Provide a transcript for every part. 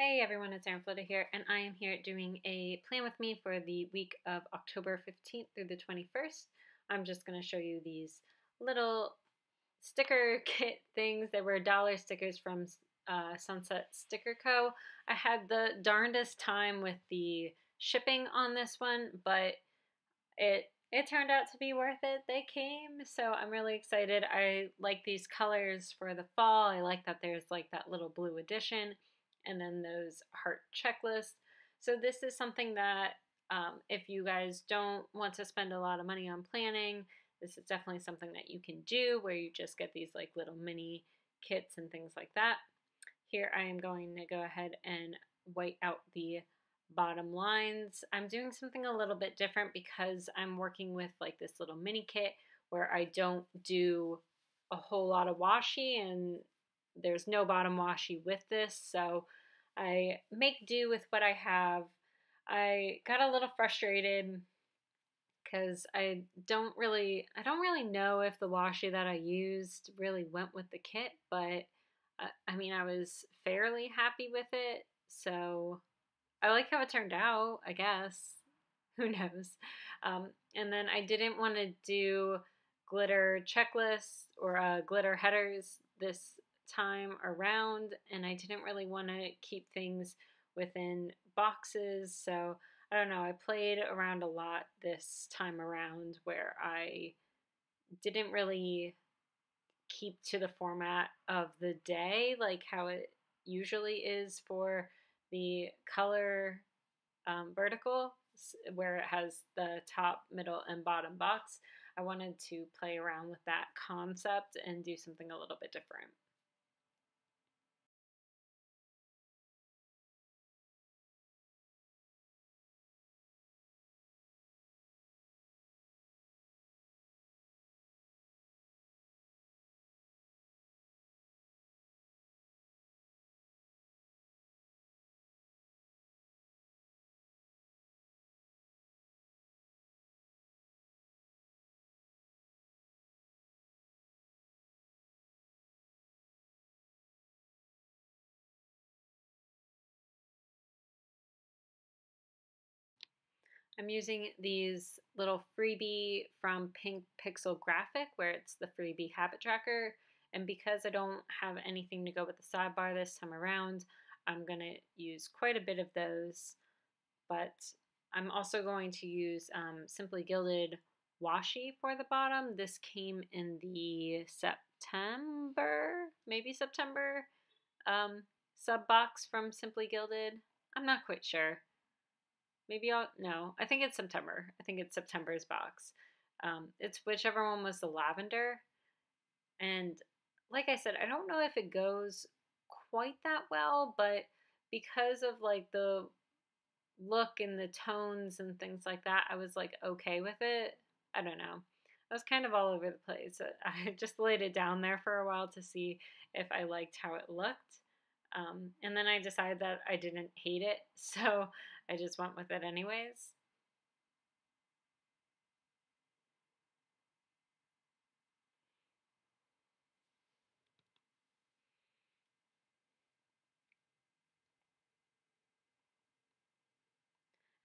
Hey everyone, it's Erin here, and I am here doing a plan with me for the week of October 15th through the 21st. I'm just going to show you these little sticker kit things. They were dollar stickers from Sunset Sticker Co. I had the darndest time with the shipping on this one, but it turned out to be worth it. They came, so I'm really excited. I like these colors for the fall. I like that there's like that little blue addition and then those heart checklists. So this is something that if you guys don't want to spend a lot of money on planning, this is definitely something that you can do where you just get these like little mini kits and things like that. Here I am going to go ahead and white out the bottom lines. I'm doing something a little bit different because I'm working with like this little mini kit where I don't do a whole lot of washi and there's no bottom washi with this, so I make do with what I have. I got a little frustrated because I don't really know if the washi that I used really went with the kit, but I mean I was fairly happy with it, so I like how it turned out, I guess. Who knows? And then I didn't want to do glitter checklists or glitter headers this time around, and I didn't really want to keep things within boxes. So I don't know, I played around a lot this time around where I didn't really keep to the format of the day like how it usually is for the color vertical where it has the top, middle, and bottom box. I wanted to play around with that concept and do something a little bit different. I'm using these little freebie from Pink Pixel Graphic where it's the freebie habit tracker, and because I don't have anything to go with the sidebar this time around, I'm going to use quite a bit of those, but I'm also going to use Simply Gilded washi for the bottom. This came in the maybe September sub box from Simply Gilded. I'm not quite sure. Maybe no, I think it's September. I think it's September's box. It's whichever one was the lavender. And like I said, I don't know if it goes quite that well, but because of like the look and the tones and things like that, I was like okay with it. I don't know. I was kind of all over the place. I just laid it down there for a while to see if I liked how it looked. And then I decided that I didn't hate it, so I just went with it anyways.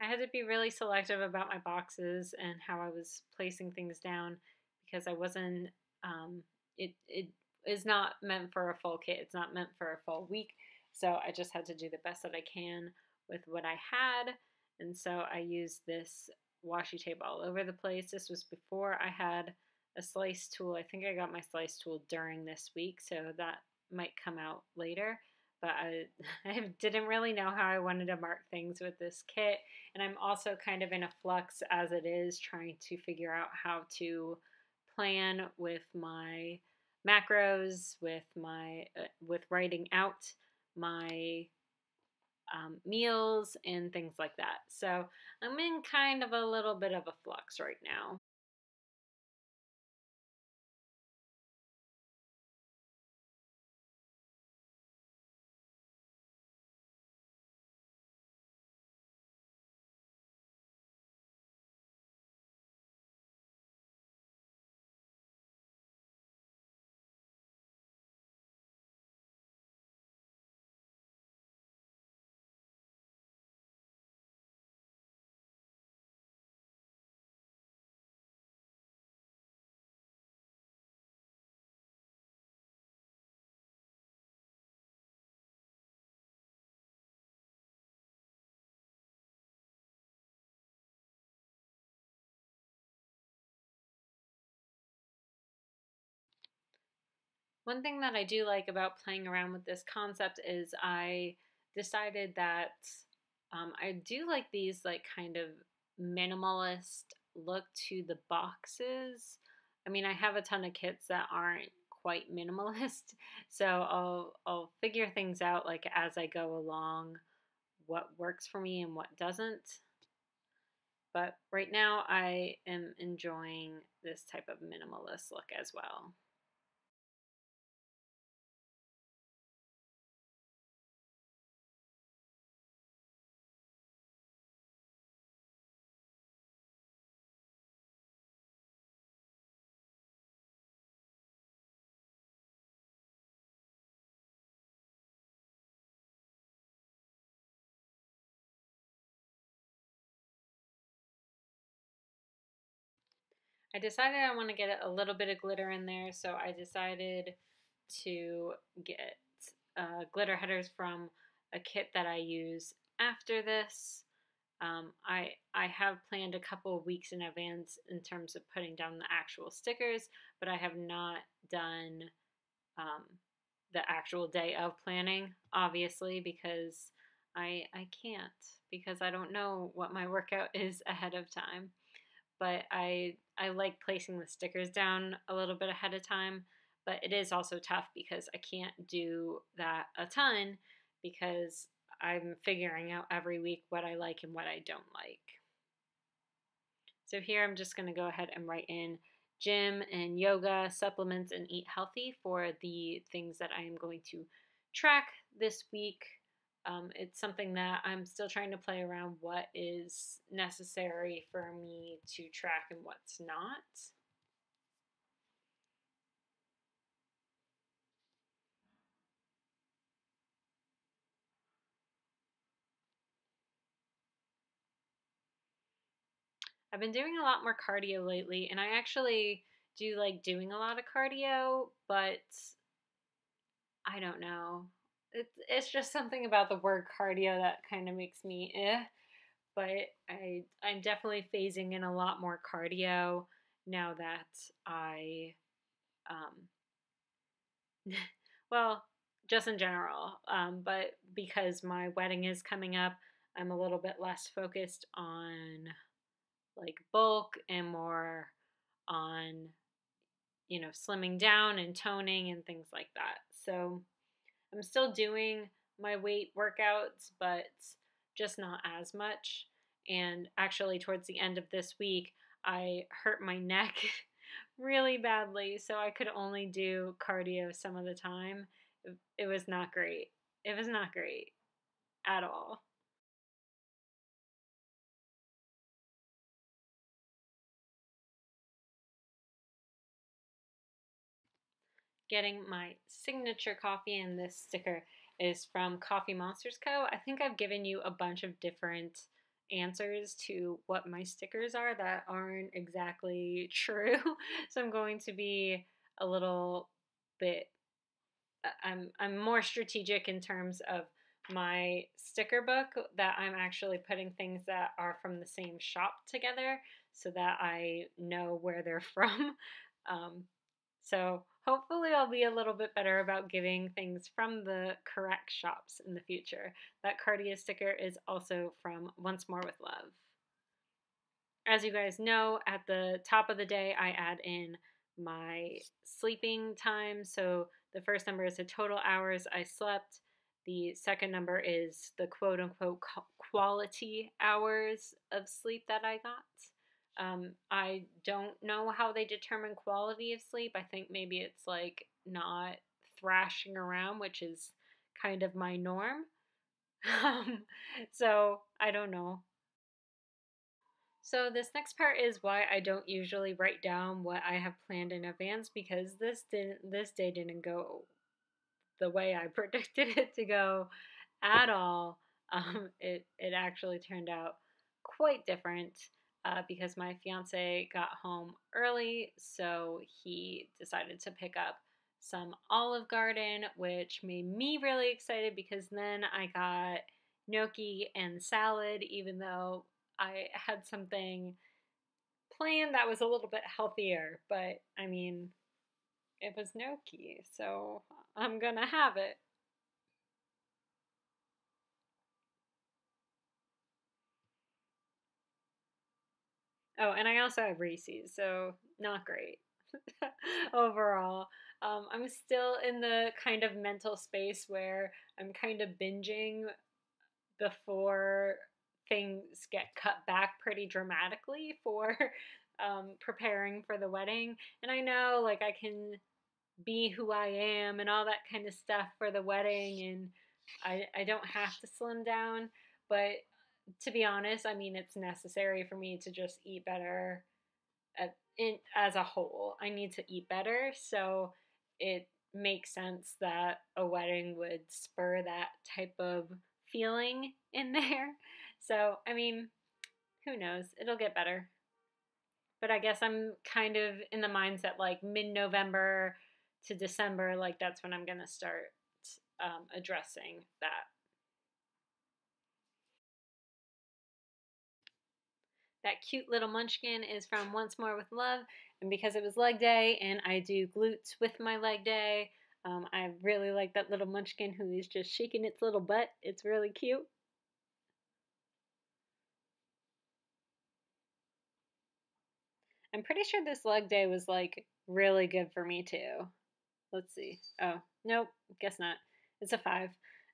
I had to be really selective about my boxes and how I was placing things down because I wasn't, it is not meant for a full kit. It's not meant for a full week. So I just had to do the best that I can with what I had. And so I used this washi tape all over the place. This was before I had a slice tool. I think I got my slice tool during this week, so that might come out later. But I didn't really know how I wanted to mark things with this kit. And I'm also kind of in a flux as it is, trying to figure out how to plan with my macros, with writing out my meals and things like that. So I'm in kind of a little bit of a flux right now. One thing that I do like about playing around with this concept is I decided that I do like these like kind of minimalist look to the boxes. I mean, I have a ton of kits that aren't quite minimalist, so I'll figure things out like as I go along, what works for me and what doesn't. But right now, I am enjoying this type of minimalist look as well. I decided I want to get a little bit of glitter in there, so I decided to get glitter headers from a kit that I use after this. I have planned a couple of weeks in advance in terms of putting down the actual stickers, but I have not done um, the actual day of planning, obviously, because I can't, because I don't know what my workout is ahead of time. But I like placing the stickers down a little bit ahead of time, but it is also tough because I can't do that a ton because I'm figuring out every week what I like and what I don't like. So here I'm just going to go ahead and write in gym and yoga, supplements, and eat healthy for the things that I am going to track this week. It's something that I'm still trying to play around what is necessary for me to track and what's not. I've been doing a lot more cardio lately, and I actually do like doing a lot of cardio, but I don't know. It's just something about the word cardio that kind of makes me but I'm definitely phasing in a lot more cardio now that I um well, just in general. But because my wedding is coming up, I'm a little bit less focused on like bulk and more on, slimming down and toning and things like that. So I'm still doing my weight workouts, but just not as much. And actually, towards the end of this week, I hurt my neck really badly, so I could only do cardio some of the time. It was not great. It was not great at all. Getting my signature coffee, and this sticker is from Coffee Monsters Co. I think I've given you a bunch of different answers to what my stickers are that aren't exactly true. So I'm going to be a little bit I'm more strategic in terms of my sticker book, that I'm actually putting things that are from the same shop together so that I know where they're from. Um, so hopefully I'll be a little bit better about giving things from the correct shops in the future. That Cardia sticker is also from Once More with Love. As you guys know, at the top of the day, I add in my sleeping time. So the first number is the total hours I slept. The second number is the quote unquote quality hours of sleep that I got. I don't know how they determine quality of sleep. I think maybe it's like not thrashing around, which is kind of my norm. Um, so I don't know. So this next part is why I don't usually write down what I have planned in advance, because this day didn't go the way I predicted it to go at all. It actually turned out quite different because my fiance got home early, so he decided to pick up some Olive Garden, which made me really excited because then I got gnocchi and salad, even though I had something planned that was a little bit healthier. But I mean, It was gnocchi, so I'm gonna have it. Oh, and I also have Reese's, so not great overall. I'm still in the kind of mental space where I'm kind of binging before things get cut back pretty dramatically for preparing for the wedding. And I know, like, I can be who I am and all that kind of stuff for the wedding, and I don't have to slim down. But to be honest, I mean, it's necessary for me to just eat better as a whole. I need to eat better, so it makes sense that a wedding would spur that type of feeling in there. So, I mean, who knows? It'll get better. But I guess I'm kind of in the mindset like mid November to December, like that's when I'm going to start addressing that. That cute little munchkin is from Once More with Love, and because it was leg day and I do glutes with my leg day, I really like that little munchkin who is just shaking its little butt. It's really cute. I'm pretty sure this leg day was like really good for me too. Let's see. Oh, nope, guess not. It's a 5.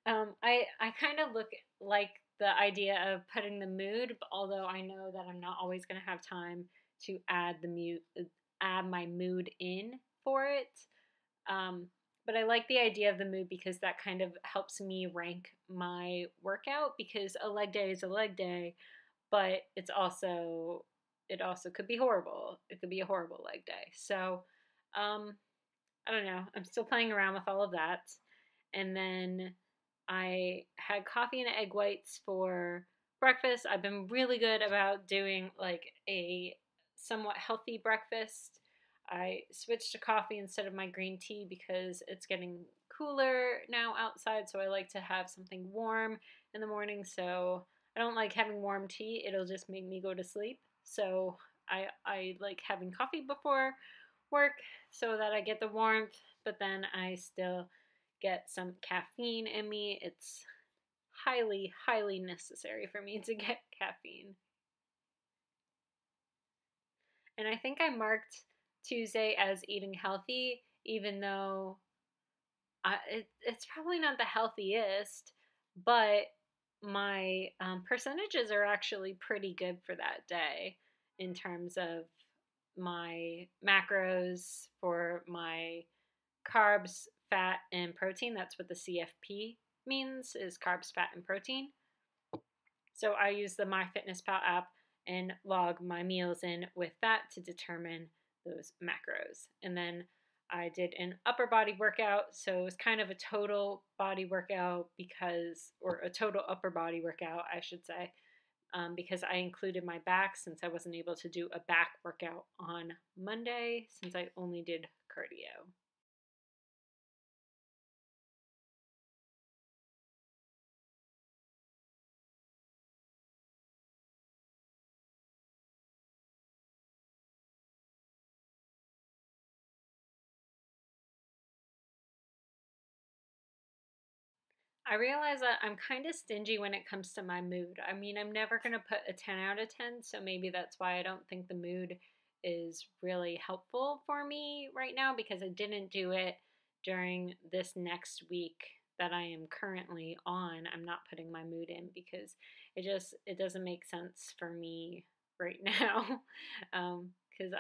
I kind of look like the idea of putting the mood, although I know that I'm not always going to have time to add my mood in for it. Um, but I like the idea of the mood because that kind of helps me rank my workout because a leg day is a leg day, but it also could be horrible. It could be a horrible leg day. So, um, I don't know. I'm still playing around with all of that. And then I had coffee and egg whites for breakfast. I've been really good about doing like a somewhat healthy breakfast. I switched to coffee instead of my green tea because it's getting cooler now outside, so I like to have something warm in the morning. So I don't like having warm tea, it'll just make me go to sleep. So I like having coffee before work so that I get the warmth, but then I still get some caffeine in me. It's highly, highly necessary for me to get caffeine. And I think I marked Tuesday as eating healthy, even though it's probably not the healthiest, but my percentages are actually pretty good for that day in terms of my macros for my carbs, fat, and protein. That's what the CFP means, is carbs, fat, and protein. So I use the MyFitnessPal app and log my meals in with that to determine those macros. And then I did an upper body workout, so it was kind of a total body workout or a total upper body workout, I should say, because I included my back since I wasn't able to do a back workout on Monday since I only did cardio. I realize that I'm kind of stingy when it comes to my mood. I mean, I'm never going to put a 10 out of 10, so maybe that's why I don't think the mood is really helpful for me right now because I didn't do it during this next week that I am currently on. I'm not putting my mood in because it doesn't make sense for me right now. Because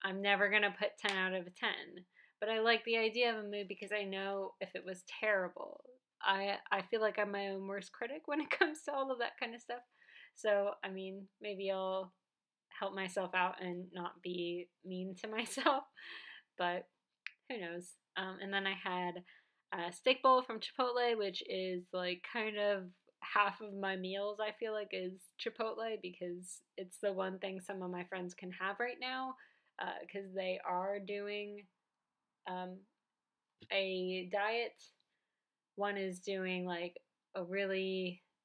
I'm never going to put 10 out of a 10. But I like the idea of a mood because I know if it was terrible, I feel like I'm my own worst critic when it comes to all of that kind of stuff. So, I mean, maybe I'll help myself out and not be mean to myself, but who knows? And then I had a steak bowl from Chipotle, which is like kind of half of my meals, I feel like, is Chipotle because it's the one thing some of my friends can have right now because they are doing um, a diet. One is doing like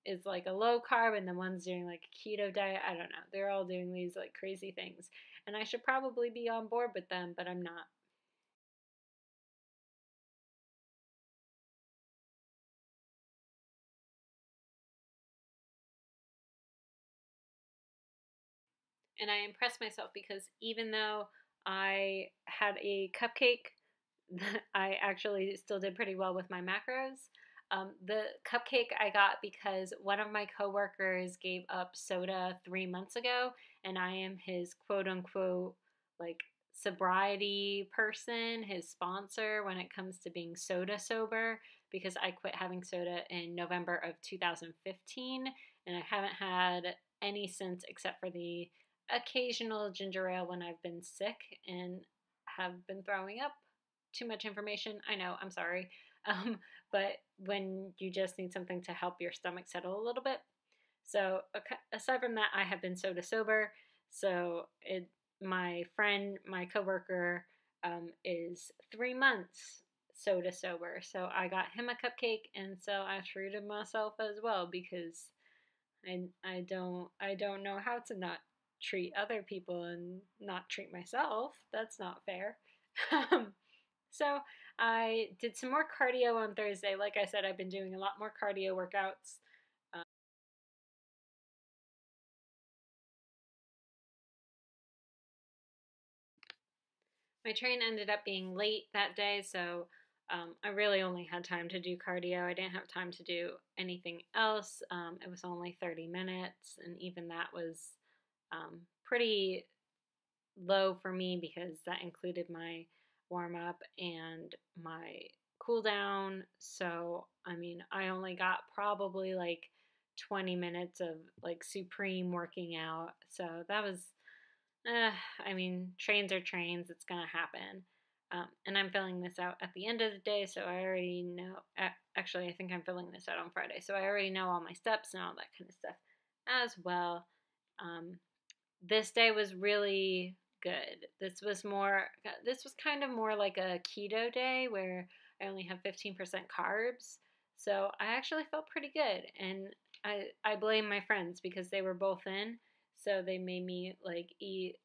is like a low carb, and then one's doing like a keto diet. I don't know. They're all doing these like crazy things. And I should probably be on board with them, but I'm not. And I impressed myself because even though I had a cupcake, I actually still did pretty well with my macros. The cupcake I got because one of my coworkers gave up soda 3 months ago, and I am his quote unquote like sobriety person, his sponsor when it comes to being soda sober, because I quit having soda in November of 2015, and I haven't had any since except for the occasional ginger ale when I've been sick and have been throwing up. Too much information, I know, I'm sorry. Um, but when you just need something to help your stomach settle a little bit. So aside from that, I have been soda sober. So my friend, my coworker, is 3 months soda sober. So I got him a cupcake, and so I treated myself as well because I don't know how to not treat other people and not treat myself. That's not fair. So I did some more cardio on Thursday. Like I said, I've been doing a lot more cardio workouts. My train ended up being late that day, so I really only had time to do cardio. I didn't have time to do anything else. It was only 30 minutes, and even that was pretty low for me because that included my warm up and my cool down. So, I mean, I only got probably like 20 minutes of like supreme working out. So that was, I mean, trains are trains. It's going to happen. And I'm filling this out at the end of the day, so I already know. Actually, I think I'm filling this out on Friday, so I already know all my steps and all that kind of stuff as well. Um, this day was really good. This was kind of more like a keto day where I only have 15% carbs. So I actually felt pretty good. And I blame my friends because they were both in. So they made me like eat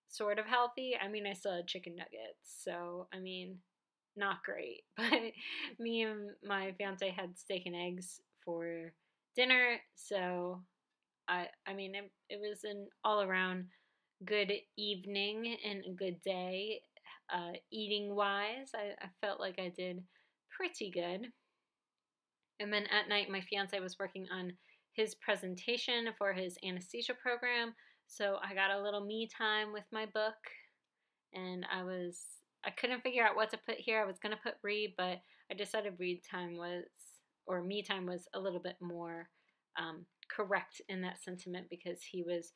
sort of healthy. I mean, I still had chicken nuggets. So, I mean, not great. But me and my fiance had steak and eggs for dinner. So I mean, it was an all around good evening and a good day. Eating wise, I felt like I did pretty good. And then at night, my fiance was working on his presentation for his anesthesia program. So I got a little me time with my book, and I couldn't figure out what to put here. I was gonna put read, but I decided me time was a little bit more correct in that sentiment because he was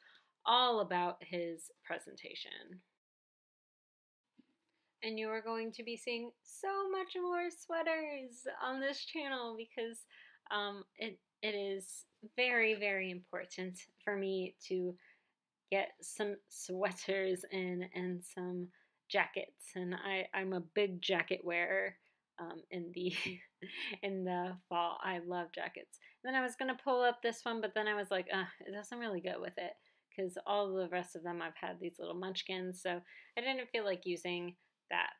all about his presentation. And you are going to be seeing so much more sweaters on this channel because it is very, very important for me to get some sweaters in and some jackets. And I'm a big jacket wearer in the in the fall. I love jackets. And then I was gonna pull up this one, but then I was like, it doesn't really go with it because all the rest of them I've had these little munchkins, so I didn't feel like using that.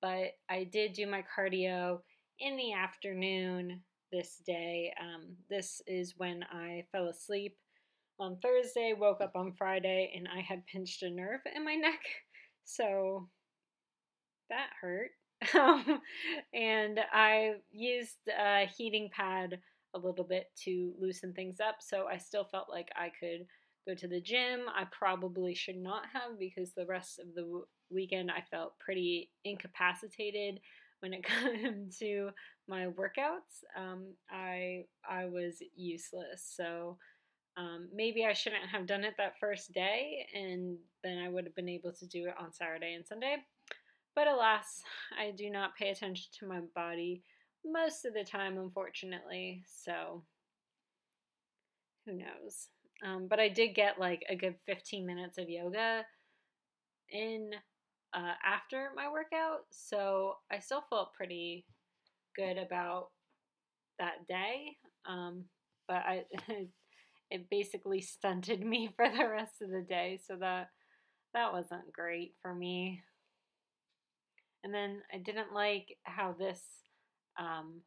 But I did do my cardio in the afternoon this day. This is when I fell asleep on Thursday, woke up on Friday, and I had pinched a nerve in my neck. So that hurt. And I used a heating pad a little bit to loosen things up, so I still felt like I could go to the gym. I probably should not have because the rest of the weekend I felt pretty incapacitated when it comes to my workouts. I was useless, so maybe I shouldn't have done it that first day, and then I would have been able to do it on Saturday and Sunday. But alas, I do not pay attention to my body most of the time, unfortunately, so who knows. But I did get like a good 15 minutes of yoga in after my workout, so I still felt pretty good about that day. But it basically stunted me for the rest of the day, so that wasn't great for me. And then I didn't like how this um,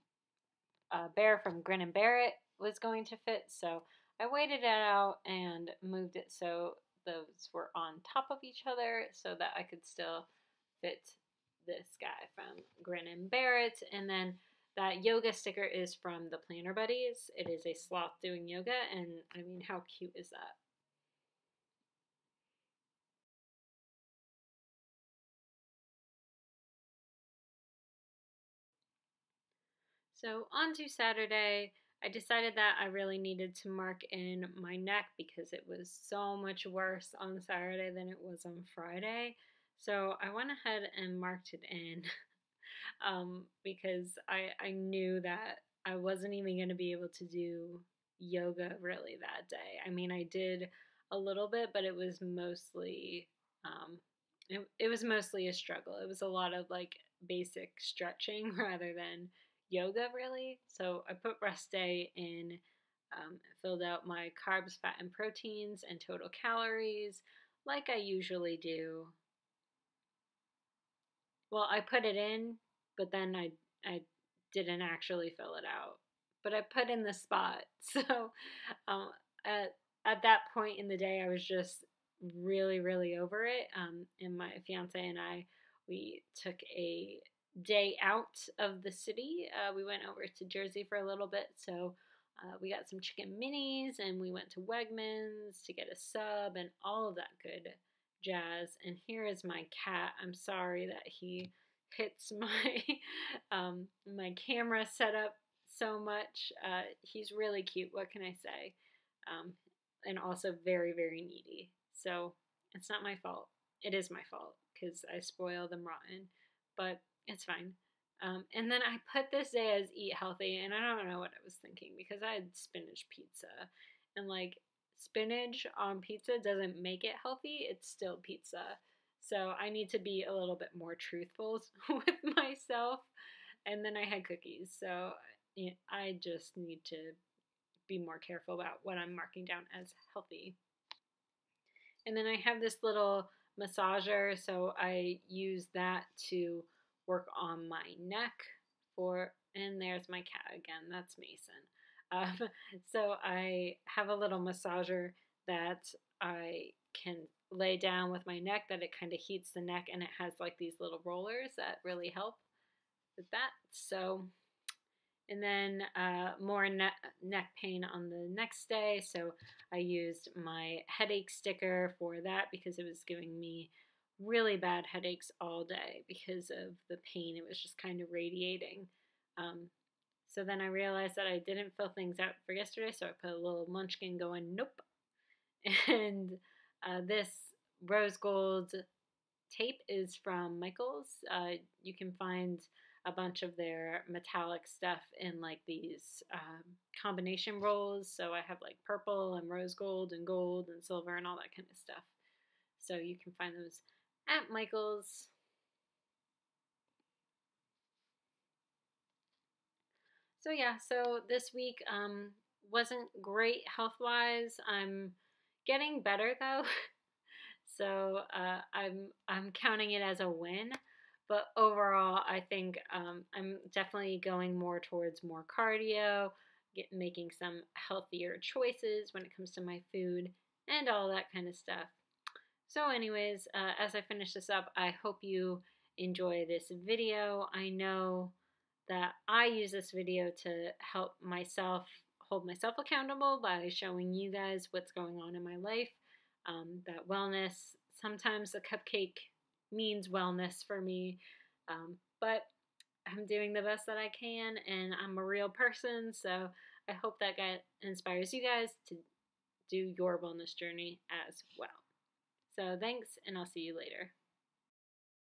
bear from Grin and Bear It was going to fit, so I waited it out and moved it so those were on top of each other so that I could still fit this guy from Grin and Barrett. And then that yoga sticker is from the Planner Buddies. It is a sloth doing yoga, and I mean, how cute is that? So on to Saturday, I decided that I really needed to mark in my neck because it was so much worse on Saturday than it was on Friday. So I went ahead and marked it in because I knew that I wasn't even going to be able to do yoga really that day. I mean, I did a little bit, but it was mostly a struggle. It was a lot of like basic stretching rather than yoga really. So I put rest day in, filled out my carbs, fat, and proteins and total calories like I usually do. Well, I put it in, but then I didn't actually fill it out. But I put in the spot. So um, at at that point in the day, I was just really over it. And my fiance and we took a day out of the city. We went over to Jersey for a little bit, so we got some chicken minis, and we went to Wegmans to get a sub and all of that good jazz. And here is my cat. I'm sorry that he hits my my camera setup so much. He's really cute. What can I say? And also very needy. So it's not my fault. It is my fault because I spoil them rotten, but it's fine. And then I put this day as eat healthy, and I don't know what I was thinking because I had spinach pizza, and like spinach on pizza doesn't make it healthy, it's still pizza. So I need to be a little bit more truthful with myself. And then I had cookies, so I just need to be more careful about what I'm marking down as healthy. And then I have this little massager, so I use that to work on my neck and there's my cat again, that's Mason. So I have a little massager that I can lay down with my neck, that it kind of heats the neck, and it has like these little rollers that really help with that. So and then more neck pain on the next day. So I used my headache sticker for that because it was giving me really bad headaches all day because of the pain. It was just kind of radiating. So then I realized that I didn't fill things out for yesterday, so I put a little munchkin going, nope. And this rose gold tape is from Michaels. You can find a bunch of their metallic stuff in like these combination rolls. So I have like purple and rose gold and silver and all that kind of stuff. So you can find those at Michaels. So yeah, so this week wasn't great health-wise. I'm getting better though. So I'm counting it as a win. But overall, I think I'm definitely going more towards more cardio, making some healthier choices when it comes to my food and all that kind of stuff. So anyways, as I finish this up, I hope you enjoy this video. I know that I use this video to help myself hold myself accountable by showing you guys what's going on in my life. That wellness, sometimes a cupcake means wellness for me, but I'm doing the best that I can, and I'm a real person, so I hope that inspires you guys to do your wellness journey as well. So thanks, and I'll see you later.